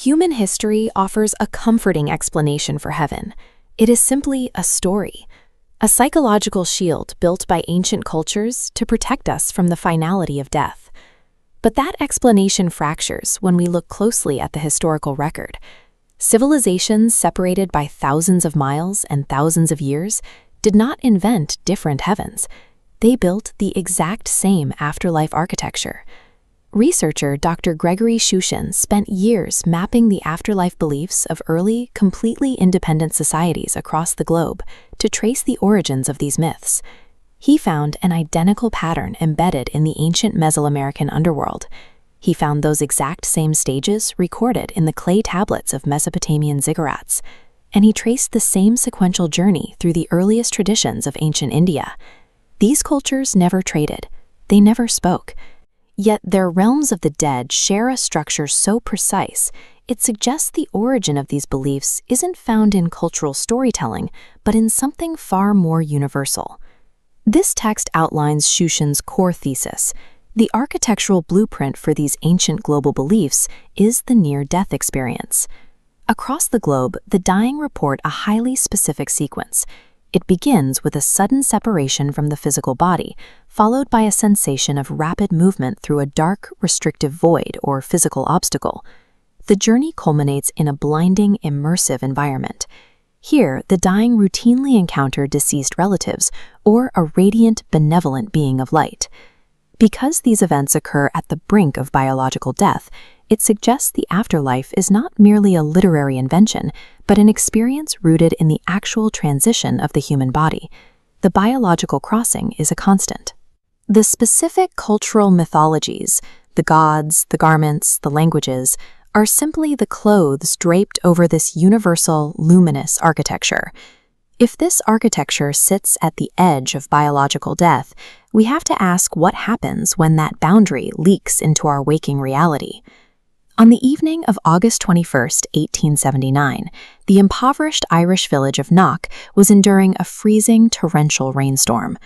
Human history offers a comforting explanation for heaven. It is simply a story, a psychological shield built by ancient cultures to protect us from the finality of death. But that explanation fractures when we look closely at the historical record. Civilizations separated by thousands of miles and thousands of years did not invent different heavens. They built the exact same afterlife architecture. Researcher Dr. Gregory Shushan spent years mapping the afterlife beliefs of early, completely independent societies across the globe to trace the origins of these myths. He found an identical pattern embedded in the ancient Mesoamerican underworld. He found those exact same stages recorded in the clay tablets of Mesopotamian ziggurats, and he traced the same sequential journey through the earliest traditions of ancient India. These cultures never traded. They never spoke. Yet their realms of the dead share a structure so precise, it suggests the origin of these beliefs isn't found in cultural storytelling, but in something far more universal. This text outlines Shushan's core thesis. The architectural blueprint for these ancient global beliefs is the near-death experience. Across the globe, the dying report a highly specific sequence. It begins with a sudden separation from the physical body, followed by a sensation of rapid movement through a dark, restrictive void or physical obstacle. The journey culminates in a blinding, immersive environment. Here, the dying routinely encounter deceased relatives or a radiant, benevolent being of light. Because these events occur at the brink of biological death, it suggests the afterlife is not merely a literary invention, but an experience rooted in the actual transition of the human body. The biological crossing is a constant. The specific cultural mythologies, the gods, the garments, the languages, are simply the clothes draped over this universal, luminous architecture. If this architecture sits at the edge of biological death, we have to ask what happens when that boundary leaks into our waking reality. On the evening of August 21, 1879, the impoverished Irish village of Mack was enduring a freezing, torrential rainstorm.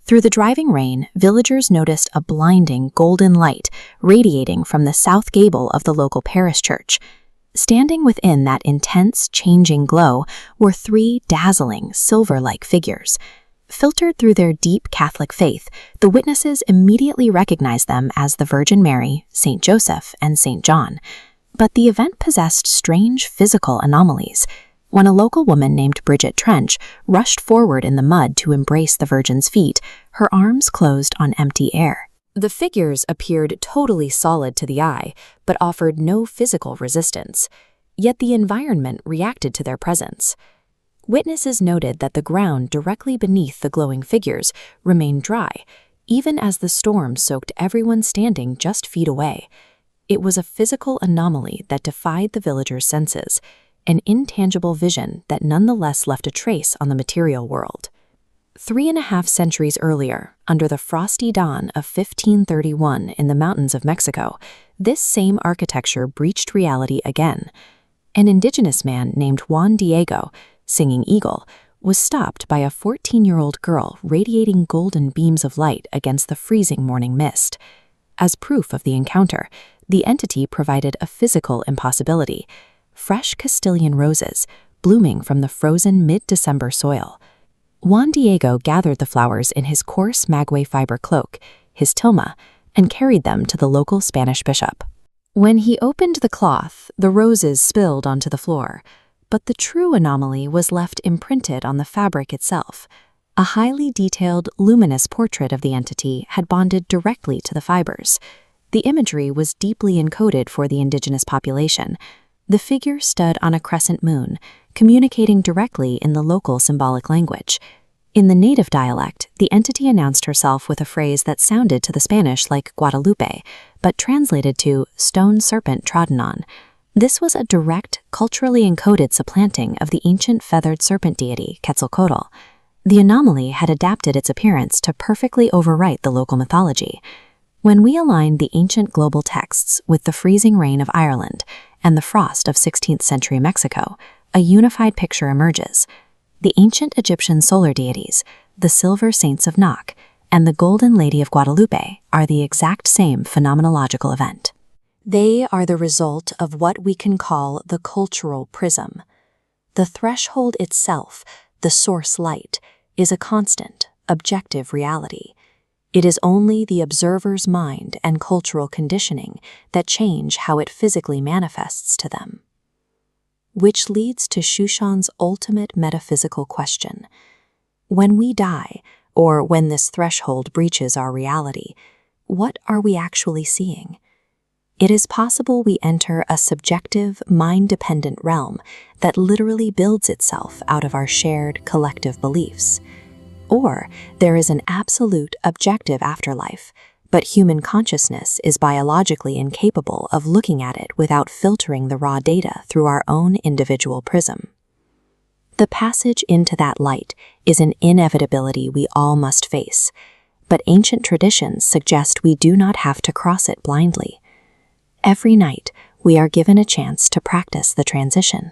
Through the driving rain, villagers noticed a blinding golden light radiating from the south gable of the local parish church. Standing within that intense, changing glow were three dazzling, silver-like figures. Filtered through their deep Catholic faith, the witnesses immediately recognized them as the Virgin Mary, Saint Joseph, and Saint John. But the event possessed strange physical anomalies. When a local woman named Bridget Trench rushed forward in the mud to embrace the Virgin's feet, her arms closed on empty air. The figures appeared totally solid to the eye, but offered no physical resistance. Yet the environment reacted to their presence. Witnesses noted that the ground directly beneath the glowing figures remained dry, even as the storm soaked everyone standing just feet away. It was a physical anomaly that defied the villagers' senses, an intangible vision that nonetheless left a trace on the material world. 3.5 centuries earlier, under the frosty dawn of 1531 in the mountains of Mexico, this same architecture breached reality again. An indigenous man named Juan Diego, Singing Eagle, was stopped by a 14-year-old girl radiating golden beams of light against the freezing morning mist. As proof of the encounter, the entity provided a physical impossibility: fresh Castilian roses blooming from the frozen mid-December soil. Juan Diego gathered the flowers in his coarse maguey fiber cloak, his tilma, and carried them to the local Spanish bishop. When he opened the cloth, the roses spilled onto the floor, but the true anomaly was left imprinted on the fabric itself. A highly detailed, luminous portrait of the entity had bonded directly to the fibers. The imagery was deeply encoded for the indigenous population. The figure stood on a crescent moon, communicating directly in the local symbolic language. In the native dialect, the entity announced herself with a phrase that sounded to the Spanish like Guadalupe, but translated to stone serpent trodden on. This was a direct, culturally encoded supplanting of the ancient feathered serpent deity Quetzalcoatl. The anomaly had adapted its appearance to perfectly overwrite the local mythology. When we align the ancient global texts with the freezing rain of Ireland and the frost of 16th century Mexico, a unified picture emerges. The ancient Egyptian solar deities, the silver saints of Mack, and the golden lady of Guadalupe are the exact same phenomenological event. They are the result of what we can call the cultural prism. The threshold itself, the source light, is a constant, objective reality. It is only the observer's mind and cultural conditioning that change how it physically manifests to them. Which leads to Shushan's ultimate metaphysical question. When we die, or when this threshold breaches our reality, what are we actually seeing? It is possible we enter a subjective, mind-dependent realm that literally builds itself out of our shared collective beliefs. Or there is an absolute objective afterlife, but human consciousness is biologically incapable of looking at it without filtering the raw data through our own individual prism. The passage into that light is an inevitability we all must face, but ancient traditions suggest we do not have to cross it blindly. Every night, we are given a chance to practice the transition.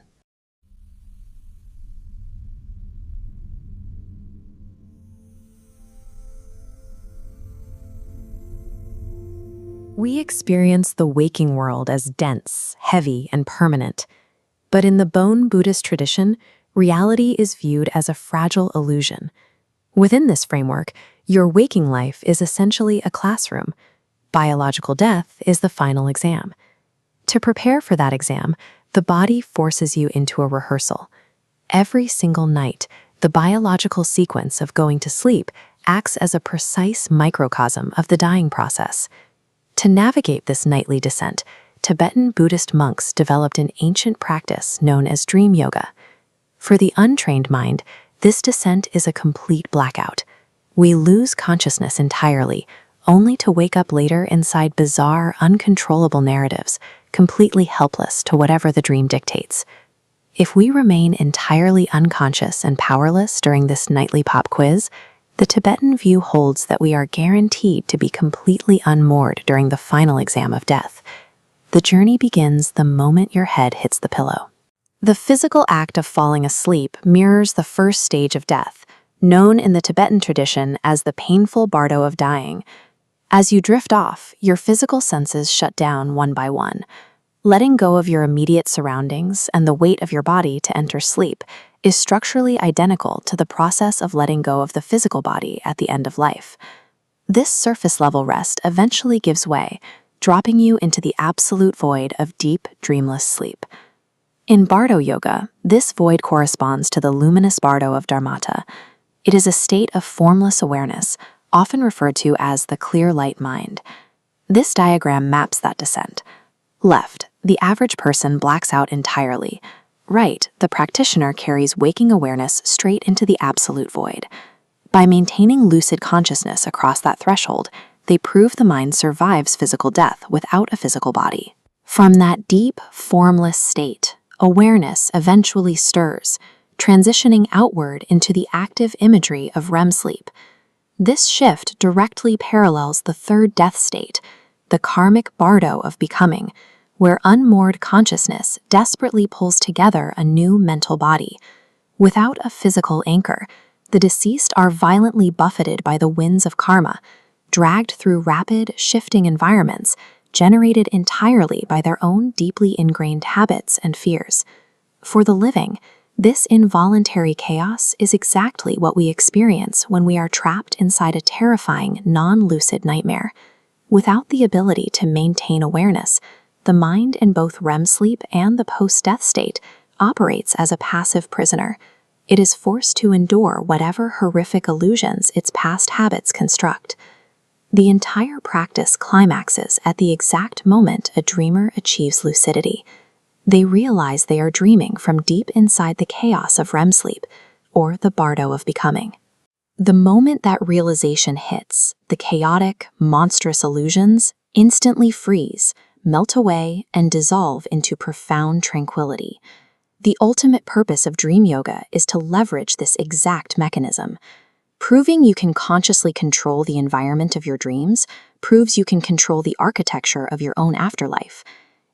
We experience the waking world as dense, heavy, and permanent. But in the Bon Buddhist tradition, reality is viewed as a fragile illusion. Within this framework, your waking life is essentially a classroom. Biological death is the final exam. To prepare for that exam, the body forces you into a rehearsal. Every single night, the biological sequence of going to sleep acts as a precise microcosm of the dying process. To navigate this nightly descent, Tibetan Buddhist monks developed an ancient practice known as dream yoga. For the untrained mind, this descent is a complete blackout. We lose consciousness entirely, only to wake up later inside bizarre, uncontrollable narratives, completely helpless to whatever the dream dictates. If we remain entirely unconscious and powerless during this nightly pop quiz, the Tibetan view holds that we are guaranteed to be completely unmoored during the final exam of death. The journey begins the moment your head hits the pillow. The physical act of falling asleep mirrors the first stage of death, known in the Tibetan tradition as the painful bardo of dying. As you drift off, your physical senses shut down one by one. Letting go of your immediate surroundings and the weight of your body to enter sleep is structurally identical to the process of letting go of the physical body at the end of life. This surface-level rest eventually gives way, dropping you into the absolute void of deep, dreamless sleep. In Bardo Yoga, this void corresponds to the luminous bardo of Dharmata. It is a state of formless awareness, often referred to as the clear light mind. This diagram maps that descent. Left, the average person blacks out entirely. Right, the practitioner carries waking awareness straight into the absolute void. By maintaining lucid consciousness across that threshold, they prove the mind survives physical death without a physical body. From that deep, formless state, awareness eventually stirs, transitioning outward into the active imagery of REM sleep. This shift directly parallels the third death state, the karmic bardo of becoming, where unmoored consciousness desperately pulls together a new mental body. Without a physical anchor, the deceased are violently buffeted by the winds of karma, dragged through rapid, shifting environments, generated entirely by their own deeply ingrained habits and fears. For the living, this involuntary chaos is exactly what we experience when we are trapped inside a terrifying, non-lucid nightmare. Without the ability to maintain awareness, the mind in both REM sleep and the post-death state operates as a passive prisoner. It is forced to endure whatever horrific illusions its past habits construct. The entire practice climaxes at the exact moment a dreamer achieves lucidity. They realize they are dreaming from deep inside the chaos of REM sleep, or the bardo of becoming. The moment that realization hits, the chaotic, monstrous illusions instantly freeze, melt away, and dissolve into profound tranquility. The ultimate purpose of dream yoga is to leverage this exact mechanism. Proving you can consciously control the environment of your dreams proves you can control the architecture of your own afterlife.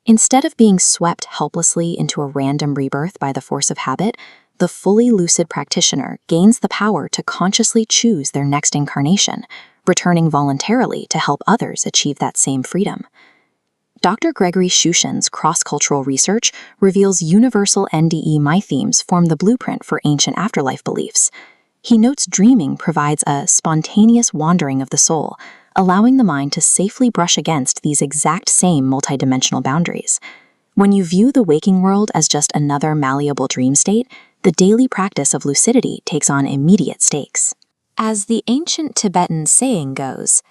Instead of being swept helplessly into a random rebirth by the force of habit, the fully lucid practitioner gains the power to consciously choose their next incarnation, returning voluntarily to help others achieve that same freedom. Dr. Gregory Shushan's cross-cultural research reveals universal NDE mythemes form the blueprint for ancient afterlife beliefs. He notes dreaming provides a spontaneous wandering of the soul, allowing the mind to safely brush against these exact same multidimensional boundaries. When you view the waking world as just another malleable dream state, the daily practice of lucidity takes on immediate stakes. As the ancient Tibetan saying goes,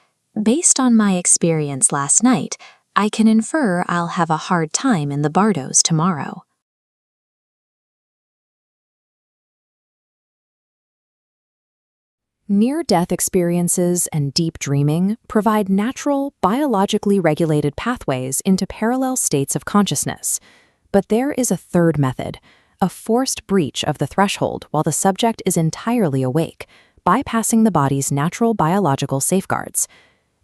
"Based on my experience last night, I can infer I'll have a hard time in the bardos tomorrow." Near-death experiences and deep dreaming provide natural, biologically regulated pathways into parallel states of consciousness. But there is a third method, a forced breach of the threshold while the subject is entirely awake, bypassing the body's natural biological safeguards.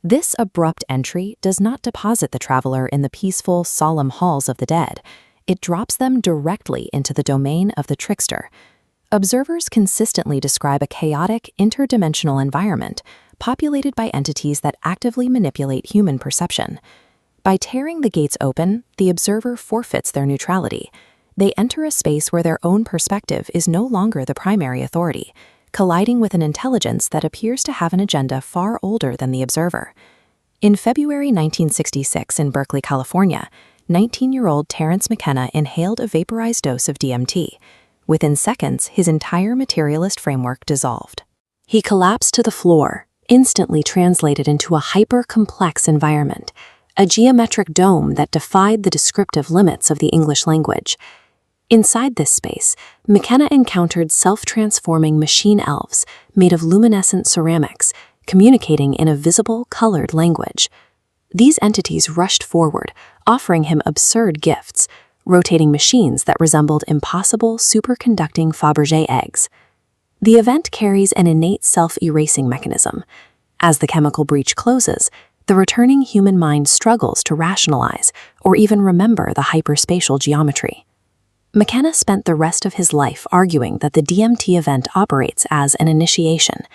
This abrupt entry does not deposit the traveler in the peaceful, solemn halls of the dead. It drops them directly into the domain of the trickster. Observers consistently describe a chaotic, interdimensional environment populated by entities that actively manipulate human perception. By tearing the gates open, the observer forfeits their neutrality. They enter a space where their own perspective is no longer the primary authority, colliding with an intelligence that appears to have an agenda far older than the observer. In February 1966 in Berkeley, California, 19-year-old Terence McKenna inhaled a vaporized dose of DMT. Within seconds, his entire materialist framework dissolved. He collapsed to the floor, instantly translated into a hyper-complex environment, a geometric dome that defied the descriptive limits of the English language. Inside this space, McKenna encountered self-transforming machine elves made of luminescent ceramics, communicating in a visible, colored language. These entities rushed forward, offering him absurd gifts, rotating machines that resembled impossible superconducting Fabergé eggs. The event carries an innate self-erasing mechanism. As the chemical breach closes, the returning human mind struggles to rationalize or even remember the hyperspatial geometry. McKenna spent the rest of his life arguing that the DMT event operates as an initiation.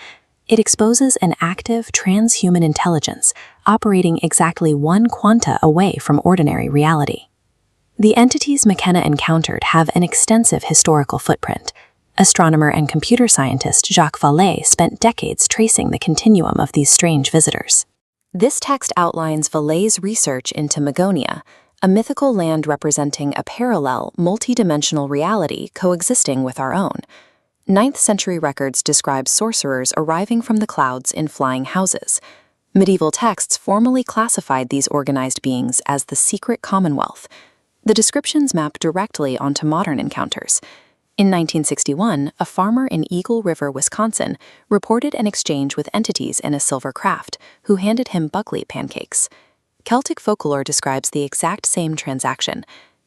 It exposes an active transhuman intelligence operating exactly one quanta away from ordinary reality. The entities McKenna encountered have an extensive historical footprint. Astronomer and computer scientist Jacques Vallée spent decades tracing the continuum of these strange visitors. This text outlines Vallée's research into Magonia, a mythical land representing a parallel, multidimensional reality coexisting with our own. 9th century records describe sorcerers arriving from the clouds in flying houses. Medieval texts formally classified these organized beings as the secret commonwealth. The descriptions map directly onto modern encounters. In 1961, a farmer in Eagle River, Wisconsin, reported an exchange with entities in a silver craft, who handed him buckwheat pancakes. Celtic folklore describes the exact same transaction.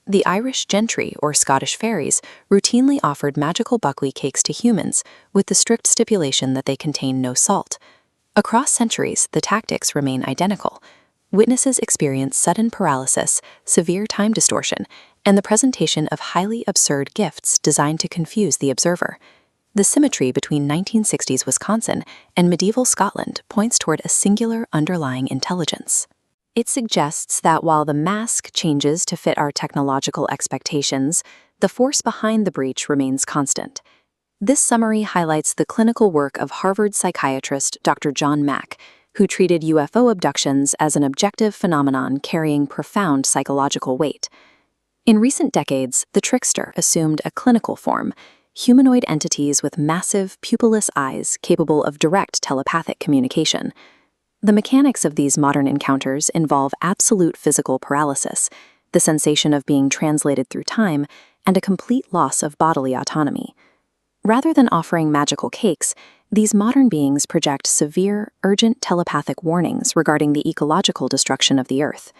The Irish gentry, or Scottish fairies, routinely offered magical buckwheat cakes to humans, with the strict stipulation that they contain no salt. Across centuries, the tactics remain identical. Witnesses experience sudden paralysis, severe time distortion, and the presentation of highly absurd gifts designed to confuse the observer. The symmetry between 1960s Wisconsin and medieval Scotland points toward a singular underlying intelligence. It suggests that while the mask changes to fit our technological expectations, the force behind the breach remains constant. This summary highlights the clinical work of Harvard psychiatrist Dr. John Mack, who treated UFO abductions as an objective phenomenon carrying profound psychological weight. In recent decades, the trickster assumed a clinical form, humanoid entities with massive, pupilless eyes capable of direct telepathic communication. The mechanics of these modern encounters involve absolute physical paralysis, the sensation of being translated through time, and a complete loss of bodily autonomy. Rather than offering magical cakes, these modern beings project severe, urgent telepathic warnings regarding the ecological destruction of the Earth.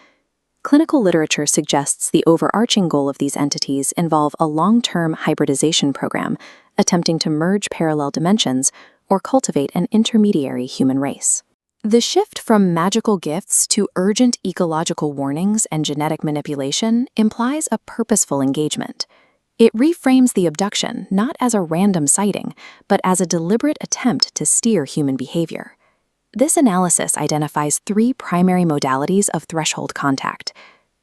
Clinical literature suggests the overarching goal of these entities involve a long-term hybridization program, attempting to merge parallel dimensions or cultivate an intermediary human race. The shift from magical gifts to urgent ecological warnings and genetic manipulation implies a purposeful engagement. It reframes the abduction not as a random sighting, but as a deliberate attempt to steer human behavior. This analysis identifies three primary modalities of threshold contact: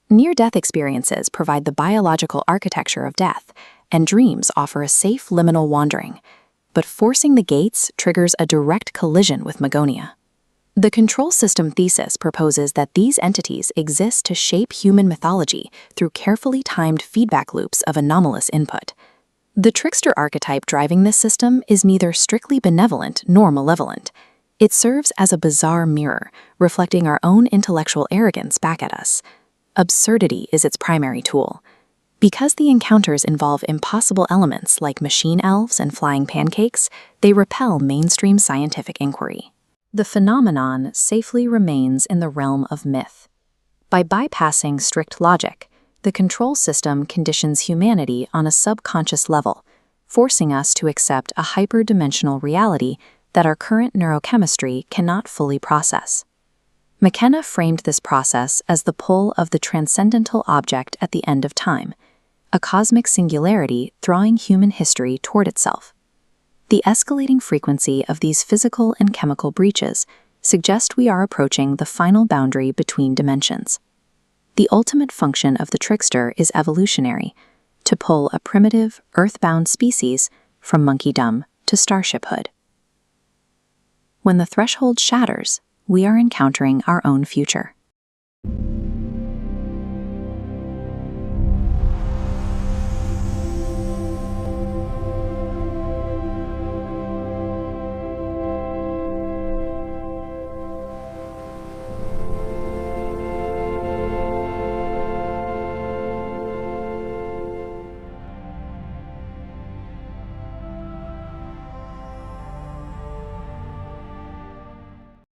Near-death experiences provide the biological architecture of death, and dreams offer a safe liminal wandering. But forcing the gates triggers a direct collision with Magonia. The control system thesis proposes that these entities exist to shape human mythology through carefully timed feedback loops of anomalous input. The trickster archetype driving this system is neither strictly benevolent nor malevolent. It serves as a bizarre mirror, reflecting our own intellectual arrogance back at us. Absurdity is its primary tool. Because the encounters involve impossible elements like machine elves and flying pancakes, they repel mainstream scientific inquiry. The phenomenon safely remains in the realm of myth. By bypassing strict logic, the control system conditions humanity on a subconscious level, forcing us to accept a hyperdimensional reality that our current neurochemistry cannot fully process. McKenna framed this process as the pull of the transcendental object at the end of time, a cosmic singularity drawing human history toward itself. The escalating frequency of these physical and chemical breaches suggest we are approaching the final boundary between dimensions. The ultimate function of the trickster is evolutionary, to pull a primitive, earthbound species from monkeydom to starshiphood. When the threshold shatters, we are encountering our own future.